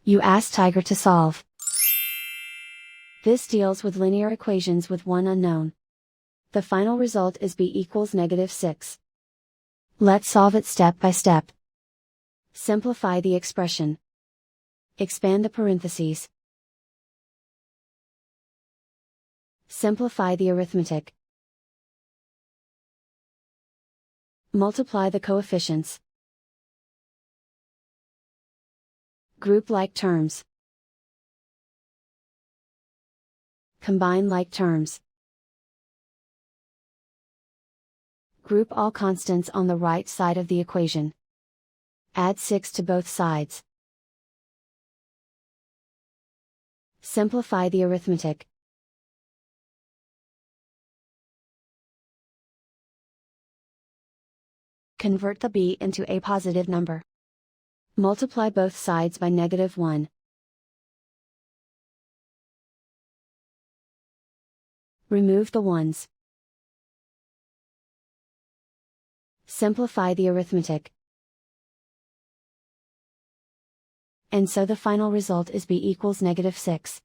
You ask Tiger to solve. This deals with linear equations with one unknown. The final result is b equals -6. Let's solve it step by step. Simplify the expression. Expand the parentheses. Simplify the arithmetic. Multiply the coefficients. Group like terms. Combine like terms. Group all constants on the right side of the equation. Add 6 to both sides. Simplify the arithmetic. Convert the b into a positive number. Multiply both sides by -1. Remove the ones. Simplify the arithmetic. And so the final result is b equals -6.